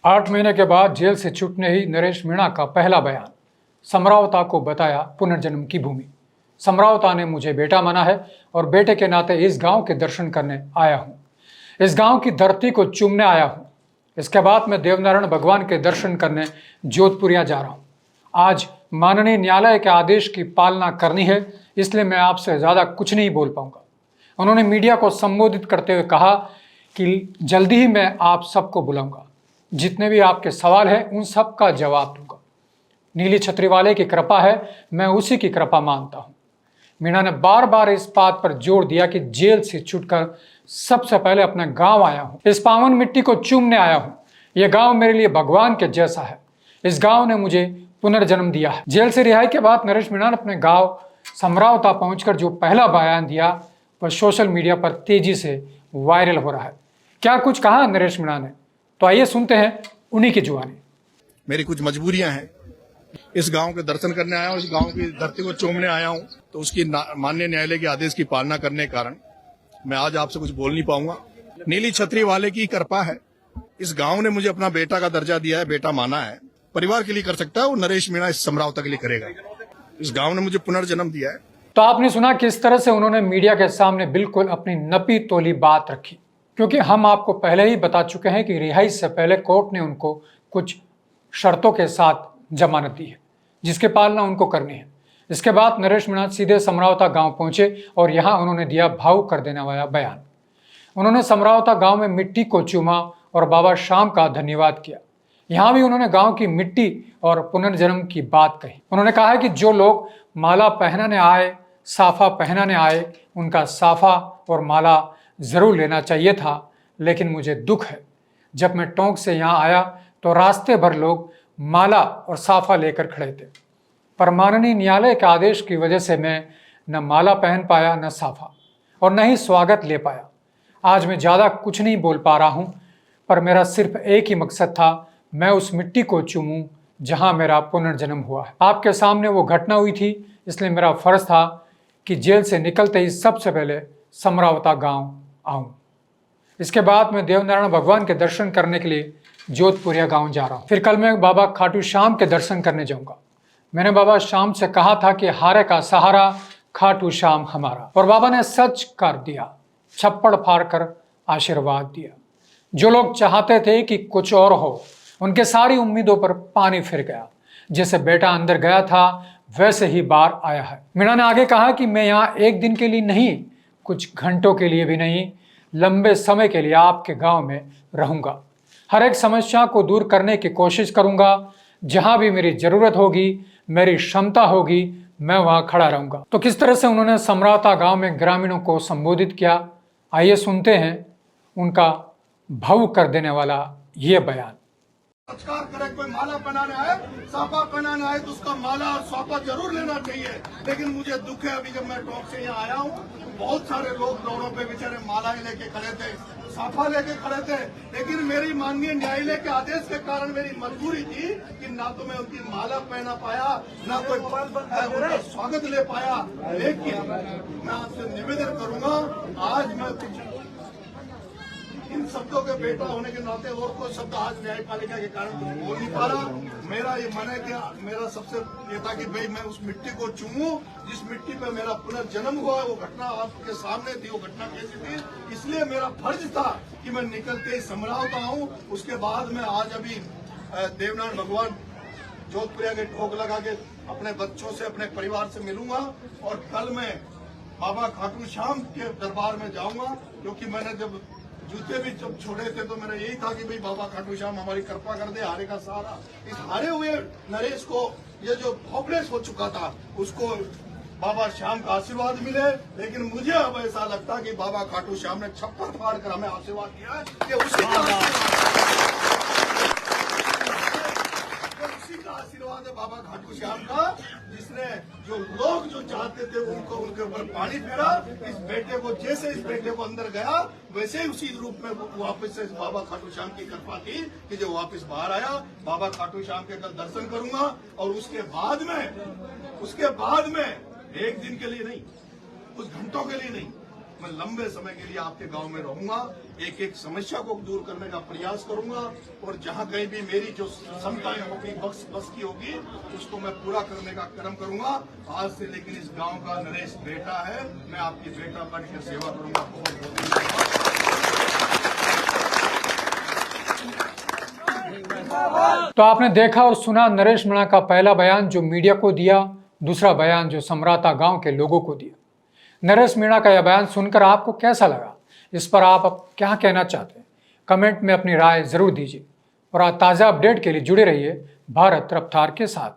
8 महीने के बाद जेल से छूटने ही नरेश मीणा का पहला बयान। समरावता को बताया पुनर्जन्म की भूमि। समरावता ने मुझे बेटा माना है और बेटे के नाते इस गांव के दर्शन करने आया हूं। इस गांव की धरती को चूमने आया हूं। इसके बाद मैं देवनारायण भगवान के दर्शन करने जोधपुरिया जा रहा हूं। आज माननीय न्यायालय के आदेश की पालना करनी है, इसलिए मैं आपसे ज़्यादा कुछ नहीं बोल पाऊंगा। उन्होंने मीडिया को संबोधित करते हुए कहा कि जल्दी ही मैं आप सबको बुलाऊंगा, जितने भी आपके सवाल हैं उन सब का जवाब दूंगा। नीली छतरी वाले की कृपा है, मैं उसी की कृपा मानता हूं। मीणा ने बार बार इस बात पर जोर दिया कि जेल से छूटकर सबसे पहले अपने गांव आया हूं, इस पावन मिट्टी को चूमने आया हूं। यह गांव मेरे लिए भगवान के जैसा है। इस गांव ने मुझे पुनर्जन्म दिया है। जेल से रिहाई के बाद नरेश मीणा ने अपने गांव समरावता पहुंचकर जो पहला बयान दिया वह सोशल मीडिया पर तेजी से वायरल हो रहा है। क्या कुछ कहा नरेश मीणा ने, तो आइए सुनते हैं उन्हीं की जुबानी। मेरी कुछ मजबूरियां हैं। इस गांव के दर्शन करने आया हूं, इस गांव की धरती को चूमने आया हूं, तो उसकी माननीय न्यायालय के आदेश की पालना करने के कारण मैं आज आपसे कुछ बोल नहीं पाऊंगा। नीली छतरी वाले की कृपा है। इस गांव ने मुझे अपना बेटा का दर्जा दिया है, बेटा माना है। परिवार के लिए कर सकता है, वो नरेश मीणा इस समरावता के लिए करेगा। इस गांव ने मुझे पुनर्जन्म दिया है। तो आपने सुना किस तरह से उन्होंने मीडिया के सामने बिल्कुल अपनी नपी तोली बात रखी, क्योंकि हम आपको पहले ही बता चुके हैं कि रिहाई से पहले कोर्ट ने उनको कुछ शर्तों के साथ जमानत दी है, जिसकी पालना उनको करनी है। इसके बाद नरेश मीणा सीधे समरावता गांव पहुंचे और यहां उन्होंने दिया भावुक कर देने वाला बयान। उन्होंने समरावता गांव में मिट्टी को चूमा और बाबा श्याम का धन्यवाद किया। यहां भी उन्होंने गांव की मिट्टी और पुनर्जन्म की बात कही। उन्होंने कहा है कि जो लोग माला पहनाने आए, साफा पहनाने आए, उनका साफा और माला जरूर लेना चाहिए था, लेकिन मुझे दुख है जब मैं टोंक से यहाँ आया तो रास्ते भर लोग माला और साफा लेकर खड़े थे, पर माननीय न्यायालय के आदेश की वजह से मैं न माला पहन पाया, न साफा, और न ही स्वागत ले पाया। आज मैं ज़्यादा कुछ नहीं बोल पा रहा हूँ, पर मेरा सिर्फ एक ही मकसद था, मैं उस मिट्टी को चूमूं जहाँ मेरा पुनर्जन्म हुआ है। आपके सामने वो घटना हुई थी, इसलिए मेरा फर्ज था कि जेल से निकलते ही सबसे पहले समरावता गांव आऊं। इसके बाद मैं देवनारायण भगवान के दर्शन करने के लिए जोधपुरिया गांव जा रहा हूं। फिर कल मैं बाबा खाटू श्याम के दर्शन करने जाऊंगा। मैंने बाबा श्याम से कहा था कि हारे का सहारा खाटू श्याम हमारा, और बाबा ने सच कर दिया, छप्पड़ फाड़ कर आशीर्वाद दिया। जो लोग चाहते थे कि कुछ और हो, उनके सारी उम्मीदों पर पानी फिर गया। जैसे बेटा अंदर गया था वैसे ही बाहर आया है। मीणा ने आगे कहा कि मैं यहाँ एक दिन के लिए नहीं, कुछ घंटों के लिए भी नहीं, लंबे समय के लिए आपके गांव में रहूंगा। हर एक समस्या को दूर करने की कोशिश करूंगा। जहां भी मेरी जरूरत होगी, मेरी क्षमता होगी, मैं वहां खड़ा रहूंगा। तो किस तरह से उन्होंने समरावता गांव में ग्रामीणों को संबोधित किया, आइए सुनते हैं उनका भावुक कर देने वाला ये बयान। नमस्कार करे, कोई माला पहनाने आए, साफा पहनाने आए तो उसका माला और साफा जरूर लेना चाहिए। लेकिन मुझे दुख है, अभी जब मैं टोंक से यहाँ आया हूँ, बहुत सारे लोग रोडों पे बेचारे मालाएं लेके खड़े थे, साफा लेके खड़े थे, लेकिन मेरी माननीय न्यायालय के आदेश के कारण मेरी मजबूरी थी कि ना तो मैं उनकी माला पहना पाया, ना कोई उनका स्वागत ले पाया। लेकिन मैं आपसे निवेदन करूंगा, आज मैं इन शब्दों के बेटा होने के नाते और कोई शब्द आज न्यायपालिका के कारण कुछ बोल नहीं पा रहा। मेरा ये मन है कि मेरा सबसे ये था कि भाई मैं उस मिट्टी को चूमूं जिस मिट्टी पे मेरा पुनर्जन्म हुआ। वो घटना आपके सामने थी, वो घटना कैसी थी, इसलिए मेरा फर्ज था कि मैं निकलते ही समरावता हूँ। उसके बाद में आज अभी देवनारायण भगवान जोधपुरिया के ठोक लगा के अपने बच्चों से, अपने परिवार से मिलूंगा, और कल मैं बाबा खाटू श्याम के दरबार में जाऊंगा, क्योंकि मैंने जब जूते भी जब छोड़े थे तो मेरा यही था कि भाई बाबा खाटू श्याम हमारी कृपा कर दे, हारे का सहारा। इस हारे हुए नरेश को ये जो होपलेस हो चुका था, उसको बाबा श्याम का आशीर्वाद मिले। लेकिन मुझे अब ऐसा लगता कि बाबा खाटू श्याम ने छप्पर फाड़ कर हमें आशीर्वाद दिया है कि उसी का आशीर्वाद है बाबा खाटू श्याम का, जिसने जो लोग जो चाहते थे उनको उनके ऊपर पानी फेरा। इस बेटे को, जैसे इस बेटे को अंदर गया वैसे ही उसी रूप में वापस से बाबा खाटू श्याम की कृपा थी कि जो वापस बाहर आया। बाबा खाटू श्याम के कल दर्शन करूंगा, और उसके बाद में एक दिन के लिए नहीं, कुछ घंटों के लिए नहीं, मैं लंबे समय के लिए आपके गांव में रहूंगा, एक एक समस्या को दूर करने का प्रयास करूंगा और जहां कहीं भी मेरी जो क्षमताएं होगी, बस की होगी, उसको मैं पूरा करने का कर्म करूंगा। आज से लेकिन इस गांव का नरेश बेटा है, मैं आपकी बेटा बनकर सेवा करूंगा। बहुत बहुत धन्यवाद। तो आपने देखा और सुना नरेश मीणा का पहला बयान जो मीडिया को दिया, दूसरा बयान जो समराता गांव के लोगों को दिया। नरेश मीणा का यह बयान सुनकर आपको कैसा लगा, इस पर आप अब क्या कहना चाहते हैं, कमेंट में अपनी राय जरूर दीजिए और ताज़ा अपडेट के लिए जुड़े रहिए भारत रफ्तार के साथ।